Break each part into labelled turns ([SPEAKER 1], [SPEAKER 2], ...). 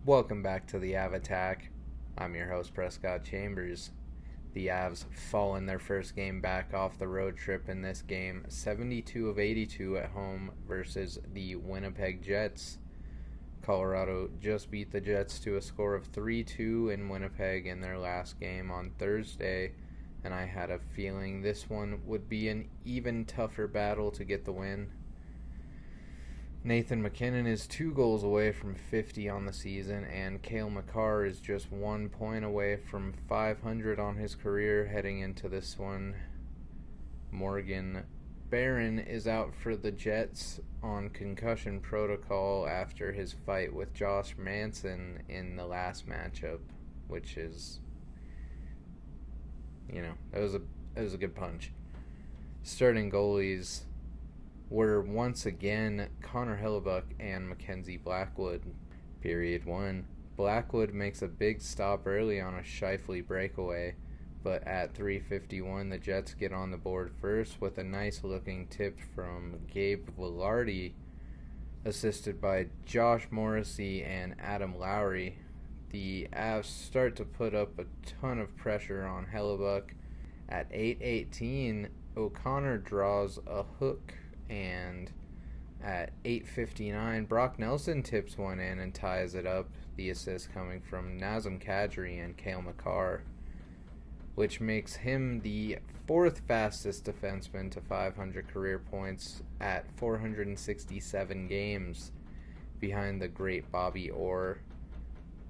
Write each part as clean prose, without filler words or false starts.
[SPEAKER 1] Welcome back to the Av Attack. I'm your host, Prescott Chambers. The Avs fall in their first game back off the road trip in this game, 72 of 82 at home versus the Winnipeg Jets. Colorado just beat the Jets to a score of 3-2 in Winnipeg in their last game on Thursday, and I had a feeling this one would be an even tougher battle to get the win. Nathan MacKinnon is 2 goals away from 50 on the season, and Cale Makar is just 1 point away from 500 on his career heading into this one. Morgan Barron is out for the Jets on concussion protocol after his fight with Josh Manson in the last matchup, which is, it was a good punch. Starting goalies were once again Connor Hellebuyck and Mackenzie Blackwood. Period 1. Blackwood makes a big stop early on a Scheifele breakaway, but at 3:51 the Jets get on the board first with a nice looking tip from Gabe Vilardi, assisted by Josh Morrissey and Adam Lowry. The Avs start to put up a ton of pressure on Hellebuyck. At 8:18 O'Connor draws a hook, and at 8:59, Brock Nelson tips one in and ties it up, the assist coming from Nazem Kadri and Cale Makar, which makes him the 4th fastest defenseman to 500 career points at 467 games, behind the great Bobby Orr,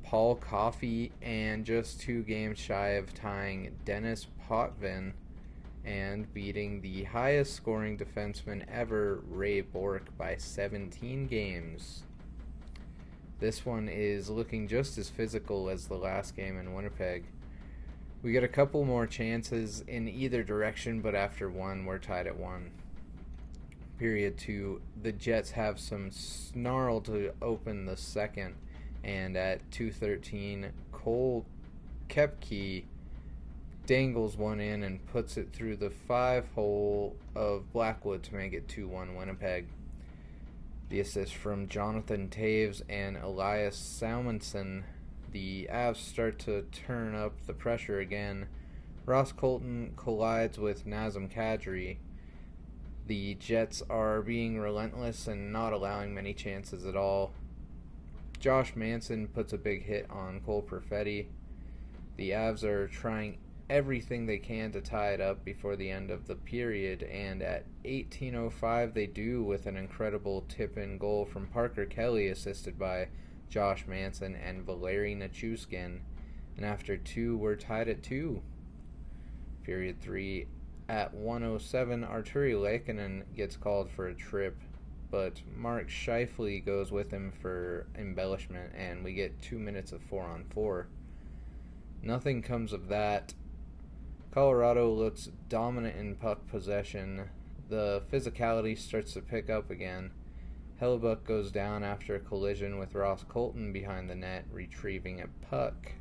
[SPEAKER 1] Paul Coffey, and just 2 games shy of tying Dennis Potvin and beating the highest scoring defenseman ever, Ray Bourque, by 17 games. This one is looking just as physical as the last game in Winnipeg. We get a couple more chances in either direction, but after one, we're tied at 1. Period 2, the Jets have some snarl to open the second, and at 2:13, Cole Koepke dangles one in and puts it through the 5-hole of Blackwood to make it 2-1 Winnipeg. The assist from Jonathan Taves and Elias Salmonson. The Avs start to turn up the pressure again. Ross Colton collides with Nazem Kadri. The Jets are being relentless and not allowing many chances at all. Josh Manson puts a big hit on Cole Perfetti. The Avs are trying everything they can to tie it up before the end of the period, and at 18:05 they do with an incredible tip-in goal from Parker Kelly, assisted by Josh Manson and Valeri Nichushkin, and after 2 we're tied at 2. Period 3, at 1:07 Arturi Lehkonen gets called for a trip, but Mark Scheifele goes with him for embellishment, and we get 2 minutes of 4-on-4. Nothing comes of that. Colorado looks dominant in puck possession. The physicality starts to pick up again. Hellebuyck goes down after a collision with Ross Colton behind the net, retrieving a puck.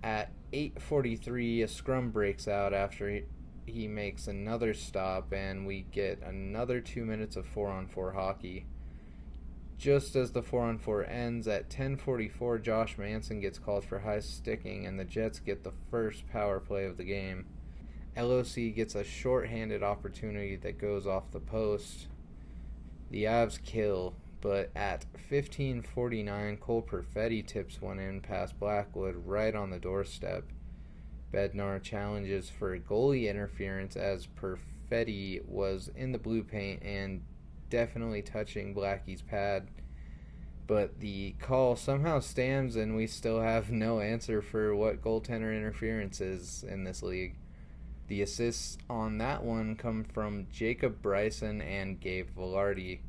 [SPEAKER 1] At 8:43, a scrum breaks out after he makes another stop, and we get another 2 minutes of 4-on-4 hockey. Just as the 4-on-4 ends, at 10:44, Josh Manson gets called for high sticking, and the Jets get the first power play of the game. LOC gets a short-handed opportunity that goes off the post. The Avs kill, but at 15:49, Cole Perfetti tips one in past Blackwood right on the doorstep. Bednar challenges for goalie interference as Perfetti was in the blue paint and definitely touching Blackie's pad, but the call somehow stands, and we still have no answer for what goaltender interference is in this league. The assists on that one come from Jacob Bryson and Gabe Vilardi.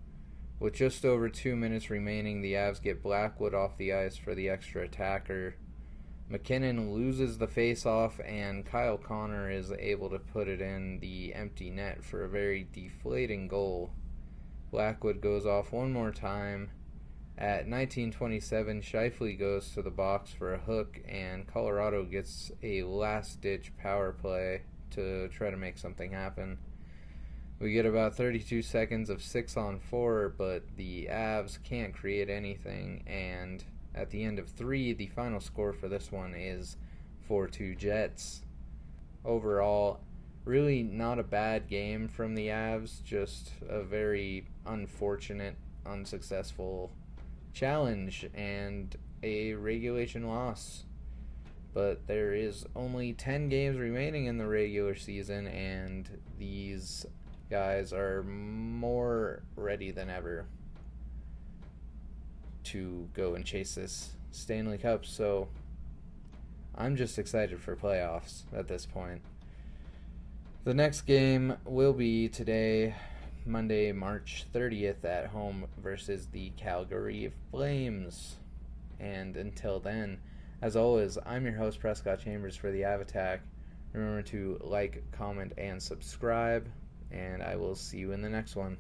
[SPEAKER 1] With just over 2 minutes remaining, the Avs get Blackwood off the ice for the extra attacker. MacKinnon loses the face-off, and Kyle Connor is able to put it in the empty net for a very deflating goal. Blackwood goes off one more time. At 19:27, Scheifele goes to the box for a hook, and Colorado gets a last-ditch power play to try to make something happen. We get about 32 seconds of 6-on-4, but the Avs can't create anything, and at the end of 3. The final score for this one is 4-2 Jets. Overall, really not a bad game from the Avs, just a very unfortunate, unsuccessful challenge and a regulation loss. But there is only 10 games remaining in the regular season, and these guys are more ready than ever to go and chase this Stanley Cup. So I'm just excited for playoffs at this point. The next game will be today, Monday, March 30th, at home versus the Calgary Flames. And until then, as always, I'm your host, Prescott Chambers, for the Av Attack. Remember to like, comment, and subscribe, and I will see you in the next one.